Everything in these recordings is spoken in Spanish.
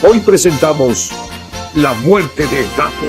Hoy presentamos La muerte de Gato.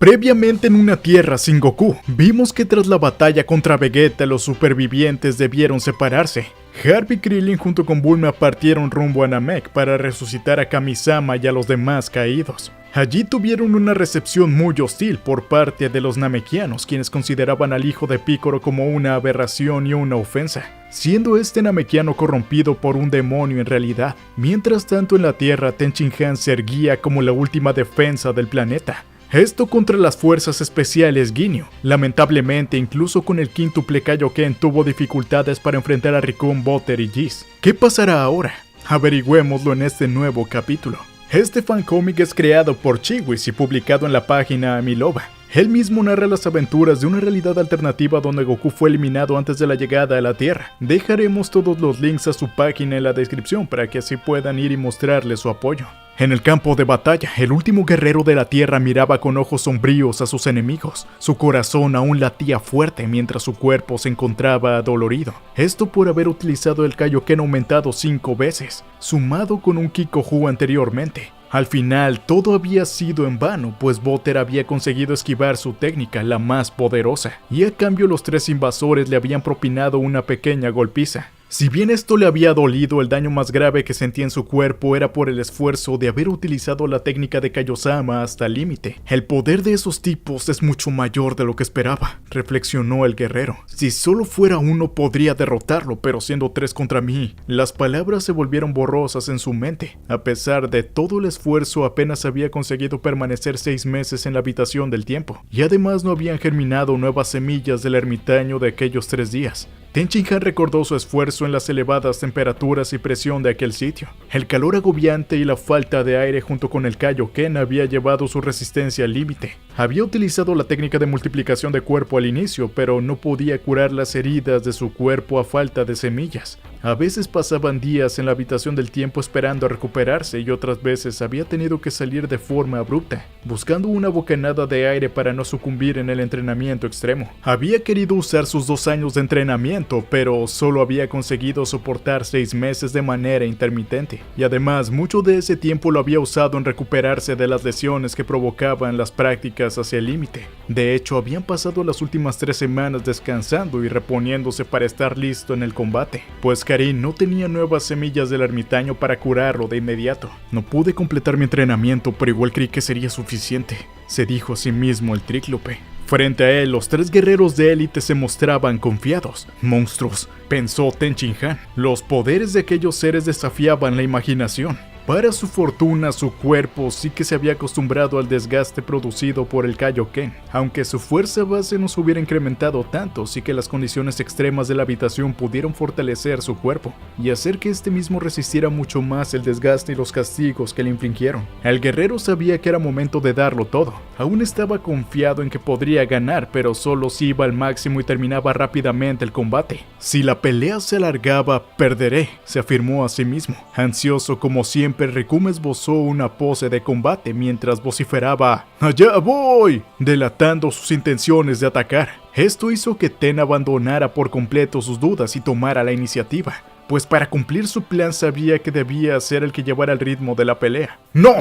Previamente en una tierra sin Goku, vimos que tras la batalla contra Vegeta los supervivientes debieron separarse. Garp y Krillin junto con Bulma partieron rumbo a Namek para resucitar a Kami-sama y a los demás caídos. Allí tuvieron una recepción muy hostil por parte de los namekianos, quienes consideraban al hijo de Piccolo como una aberración y una ofensa, siendo este namekiano corrompido por un demonio en realidad. Mientras tanto en la Tierra, Tenshinhan se erguía como la última defensa del planeta. Esto contra las fuerzas especiales Ginyu. Lamentablemente, incluso con el quíntuple Kaioken tuvo dificultades para enfrentar a Recoome, Butter y Geese. ¿Qué pasará ahora? Averigüémoslo en este nuevo capítulo. Este fancómic es creado por Chiwis y publicado en la página Amiloba. Él mismo narra las aventuras de una realidad alternativa donde Goku fue eliminado antes de la llegada a la Tierra. Dejaremos todos los links a su página en la descripción para que así puedan ir y mostrarle su apoyo. En el campo de batalla, el último guerrero de la Tierra miraba con ojos sombríos a sus enemigos. Su corazón aún latía fuerte mientras su cuerpo se encontraba adolorido. Esto por haber utilizado el Kaioken aumentado 5 veces, sumado con un Kikoju anteriormente. Al final, todo había sido en vano, pues Butter había conseguido esquivar su técnica, la más poderosa, y a cambio los 3 invasores le habían propinado una pequeña golpiza. Si bien esto le había dolido, el daño más grave que sentía en su cuerpo era por el esfuerzo de haber utilizado la técnica de Kaiosama hasta el límite. El poder de esos tipos es mucho mayor de lo que esperaba, reflexionó el guerrero. Si solo fuera uno podría derrotarlo, pero siendo 3 contra mí. Las palabras se volvieron borrosas en su mente. A pesar de todo el esfuerzo, apenas había conseguido permanecer 6 meses en la habitación del tiempo, y además no habían germinado nuevas semillas del ermitaño de aquellos 3 días. Tenshinhan recordó su esfuerzo en las elevadas temperaturas y presión de aquel sitio. El calor agobiante y la falta de aire junto con el Kaioken había llevado su resistencia al límite. Había utilizado la técnica de multiplicación de cuerpo al inicio, pero no podía curar las heridas de su cuerpo a falta de semillas. A veces pasaban días en la habitación del tiempo esperando a recuperarse y otras veces había tenido que salir de forma abrupta, buscando una bocanada de aire para no sucumbir en el entrenamiento extremo. Había querido usar sus 2 años de entrenamiento, pero solo había conseguido soportar 6 meses de manera intermitente, y además mucho de ese tiempo lo había usado en recuperarse de las lesiones que provocaban las prácticas hacia el límite. De hecho, habían pasado las últimas 3 semanas descansando y reponiéndose para estar listo en el combate, pues Karin no tenía nuevas semillas del ermitaño para curarlo de inmediato. No pude completar mi entrenamiento, pero igual creí que sería suficiente, se dijo a sí mismo el Tríclope. Frente a él, los 3 guerreros de élite se mostraban confiados. Monstruos, pensó Tenshinhan. Los poderes de aquellos seres desafiaban la imaginación. Para su fortuna, su cuerpo sí que se había acostumbrado al desgaste producido por el Kaioken, aunque su fuerza base no se hubiera incrementado tanto, sí que las condiciones extremas de la habitación pudieron fortalecer su cuerpo y hacer que este mismo resistiera mucho más el desgaste y los castigos que le infligieron. El guerrero sabía que era momento de darlo todo. Aún estaba confiado en que podría ganar, pero solo si iba al máximo y terminaba rápidamente el combate. Si la pelea se alargaba, perderé, se afirmó a sí mismo. Ansioso como siempre, Recoome esbozó una pose de combate mientras vociferaba ¡allá voy!, delatando sus intenciones de atacar. Esto hizo que Ten abandonara por completo sus dudas y tomara la iniciativa, pues para cumplir su plan sabía que debía ser el que llevara el ritmo de la pelea. ¡No!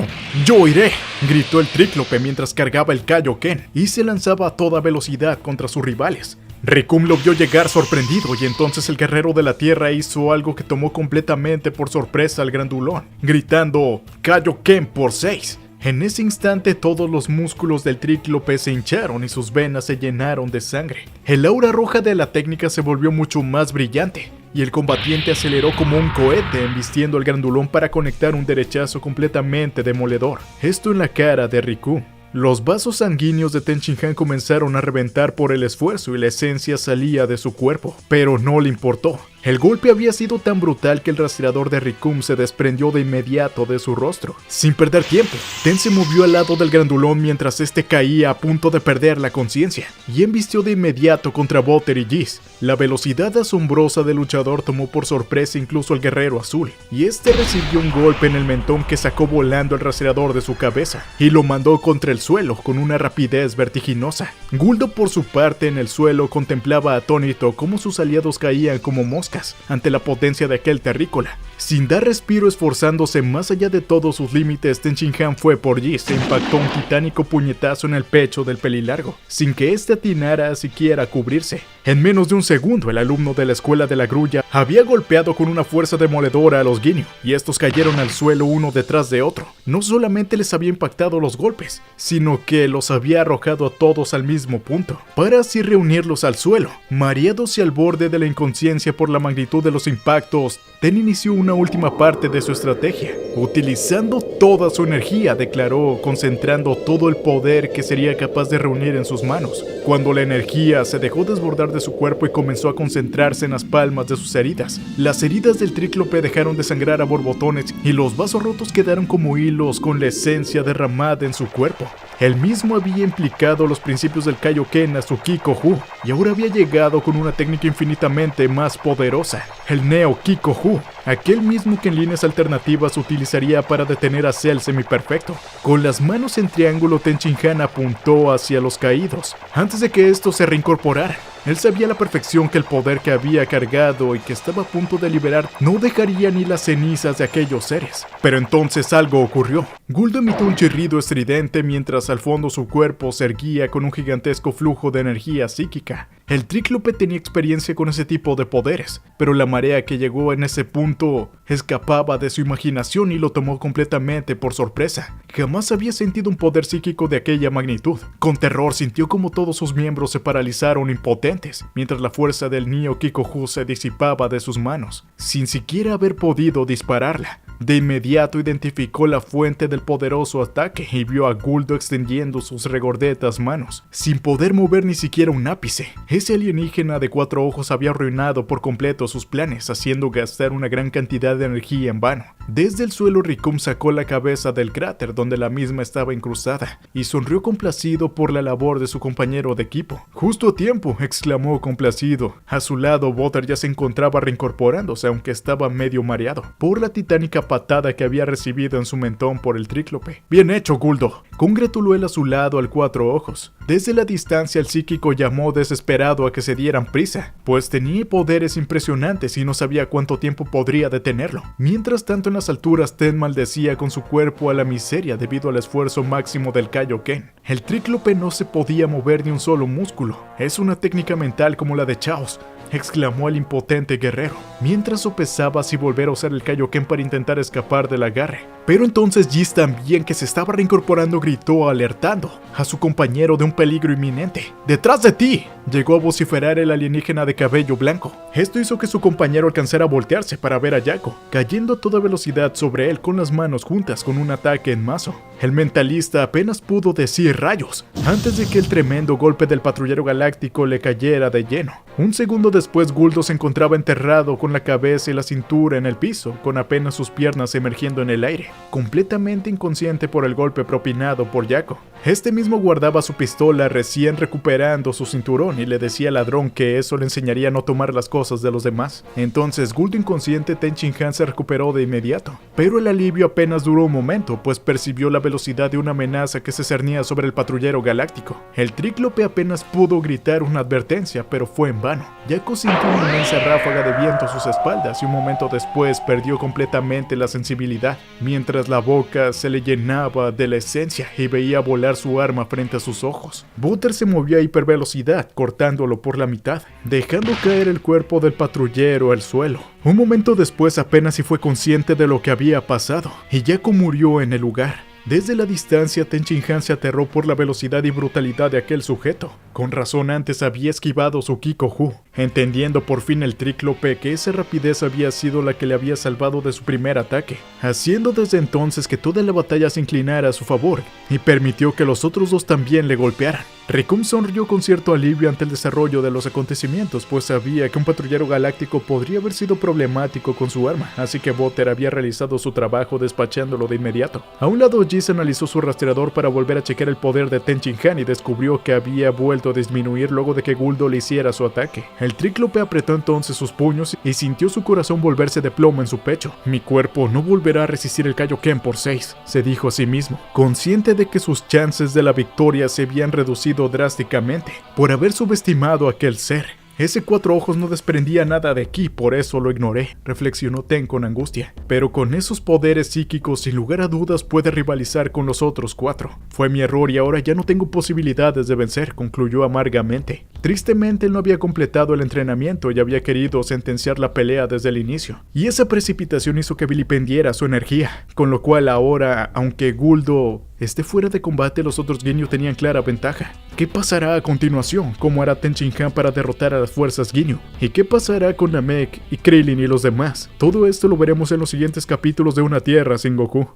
¡Yo iré!, gritó el Tríclope mientras cargaba el Kaioken y se lanzaba a toda velocidad contra sus rivales. Recoome lo vio llegar sorprendido y entonces el guerrero de la tierra hizo algo que tomó completamente por sorpresa al grandulón, gritando ¡Kaioken por 6! En ese instante todos los músculos del Tríclope se hincharon y sus venas se llenaron de sangre. El aura roja de la técnica se volvió mucho más brillante y el combatiente aceleró como un cohete embistiendo al grandulón para conectar un derechazo completamente demoledor, esto en la cara de Recoome. Los vasos sanguíneos de Tenshinhan comenzaron a reventar por el esfuerzo y la esencia salía de su cuerpo, pero no le importó. El golpe había sido tan brutal que el rastreador de Recoome se desprendió de inmediato de su rostro. Sin perder tiempo, Ten se movió al lado del grandulón mientras este caía a punto de perder la conciencia, y embistió de inmediato contra Butter y Geese. La velocidad asombrosa del luchador tomó por sorpresa incluso al guerrero azul, y este recibió un golpe en el mentón que sacó volando el rastreador de su cabeza, y lo mandó contra el suelo con una rapidez vertiginosa. Guldo por su parte en el suelo contemplaba atónito cómo sus aliados caían como moscas. moscas ante la potencia de aquel terrícola. Sin dar respiro, esforzándose más allá de todos sus límites, Ten Shin Han fue por Geese e impactó un titánico puñetazo en el pecho del pelilargo, sin que éste atinara siquiera a cubrirse. En menos de un segundo, el alumno de la escuela de la grulla había golpeado con una fuerza demoledora a los Ginyu, y estos cayeron al suelo uno detrás de otro. No solamente les había impactado los golpes, sino que los había arrojado a todos al mismo punto, para así reunirlos al suelo. Mareados y al borde de la inconsciencia por la magnitud de los impactos, Ten inició una última parte de su estrategia. Utilizando toda su energía, declaró, concentrando todo el poder que sería capaz de reunir en sus manos. Cuando la energía se dejó desbordar de su cuerpo y comenzó a concentrarse en las palmas de sus heridas, las heridas del tríclope dejaron de sangrar a borbotones y los vasos rotos quedaron como hilos con la esencia derramada en su cuerpo. Él mismo había implicado los principios del Kaioken a su Kikoju y ahora había llegado con una técnica infinitamente más poderosa, el Neo Kikoju, aquel mismo que en líneas alternativas utilizaría para detener a Cell semiperfecto. Con las manos en triángulo, Ten Shin Han apuntó hacia los caídos, antes de que estos se reincorporaran. Él sabía a la perfección que el poder que había cargado y que estaba a punto de liberar no dejaría ni las cenizas de aquellos seres. Pero entonces algo ocurrió. Guldo emitió un chirrido estridente mientras al fondo su cuerpo se erguía con un gigantesco flujo de energía psíquica. El tríclope tenía experiencia con ese tipo de poderes, pero la marea que llegó en ese punto escapaba de su imaginación y lo tomó completamente por sorpresa. Jamás había sentido un poder psíquico de aquella magnitud. Con terror sintió como todos sus miembros se paralizaron impotentes, mientras la fuerza del Neo Kikoju se disipaba de sus manos, sin siquiera haber podido dispararla. De inmediato identificó la fuente del poderoso ataque y vio a Guldo extendiendo sus regordetas manos, sin poder mover ni siquiera un ápice. Ese alienígena de 4 ojos había arruinado por completo sus planes, haciendo gastar una gran cantidad de energía en vano. Desde el suelo, Rikum sacó la cabeza del cráter donde la misma estaba incrustada y sonrió complacido por la labor de su compañero de equipo. «Justo a tiempo», exclamó complacido. A su lado, Butter ya se encontraba reincorporándose, aunque estaba medio mareado por la titánica patada que había recibido en su mentón por el tríclope. «Bien hecho, Guldo», congratuló él a su lado al 4 ojos. Desde la distancia, el psíquico llamó desesperado a que se dieran prisa, pues tenía poderes impresionantes y no sabía cuánto tiempo podría detenerlo. Mientras tanto, en las alturas, Ten maldecía con su cuerpo a la miseria debido al esfuerzo máximo del Kaioken. El tríclope no se podía mover ni un solo músculo. «Es una técnica mental como la de Chaos», exclamó el impotente guerrero, mientras sopesaba si volver a usar el Kaioken para intentar escapar del agarre. Pero entonces Geese, también que se estaba reincorporando, gritó alertando a su compañero de un peligro inminente. «¡Detrás de ti!», llegó a vociferar el alienígena de cabello blanco. Esto hizo que su compañero alcanzara a voltearse para ver a Jaco, cayendo a toda velocidad sobre él con las manos juntas con un ataque en mazo. El mentalista apenas pudo decir «rayos» antes de que el tremendo golpe del patrullero galáctico le cayera de lleno. Un segundo después, Guldo se encontraba enterrado con la cabeza y la cintura en el piso, con apenas sus piernas emergiendo en el aire, completamente inconsciente por el golpe propinado por Jaco. Este mismo guardaba su pistola recién recuperando su cinturón y le decía al ladrón que eso le enseñaría a no tomar las cosas de los demás. Entonces, Guldo inconsciente, Ten Shin Han se recuperó de inmediato, pero el alivio apenas duró un momento, pues percibió la velocidad de una amenaza que se cernía sobre el patrullero galáctico. El tríclope apenas pudo gritar una advertencia, pero fue en vano. Jaco sintió una inmensa ráfaga de viento a sus espaldas y un momento después perdió completamente la sensibilidad, mientras la boca se le llenaba de la esencia y veía volar su arma frente a sus ojos. Butter se movió a hipervelocidad, cortándolo por la mitad, dejando caer el cuerpo del patrullero al suelo. Un momento después apenas si fue consciente de lo que había pasado, y Jaco murió en el lugar. Desde la distancia, Ten Shin Han se aterró por la velocidad y brutalidad de aquel sujeto. Con razón antes había esquivado su Kikoju, entendiendo por fin el tríclope que esa rapidez había sido la que le había salvado de su primer ataque, haciendo desde entonces que toda la batalla se inclinara a su favor y permitió que los otros dos también le golpearan. Rikum sonrió con cierto alivio ante el desarrollo de los acontecimientos, pues sabía que un patrullero galáctico podría haber sido problemático con su arma, así que Butter había realizado su trabajo despachándolo de inmediato. A un lado, Geese analizó su rastreador para volver a chequear el poder de Ten Shin Han y descubrió que había vuelto a disminuir luego de que Guldo le hiciera su ataque. El tríclope apretó entonces sus puños y sintió su corazón volverse de plomo en su pecho. «Mi cuerpo no volverá a resistir el Kaioken por 6», se dijo a sí mismo, consciente de que sus chances de la victoria se habían reducido drásticamente por haber subestimado a aquel ser. Ese cuatro ojos no desprendía nada de ki, por eso lo ignoré, reflexionó Ten con angustia. Pero con esos poderes psíquicos, sin lugar a dudas puede rivalizar con los otros cuatro. Fue mi error y ahora ya no tengo posibilidades de vencer, concluyó amargamente. Tristemente él no había completado el entrenamiento y había querido sentenciar la pelea desde el inicio. Y esa precipitación hizo que vilipendiera su energía, con lo cual ahora, aunque Guldo esté fuera de combate, los otros Ginyu tenían clara ventaja. ¿Qué pasará a continuación? ¿Cómo hará Ten Shin Han para derrotar a las fuerzas Ginyu? ¿Y qué pasará con Namek y Krillin y los demás? Todo esto lo veremos en los siguientes capítulos de Una Tierra sin Goku.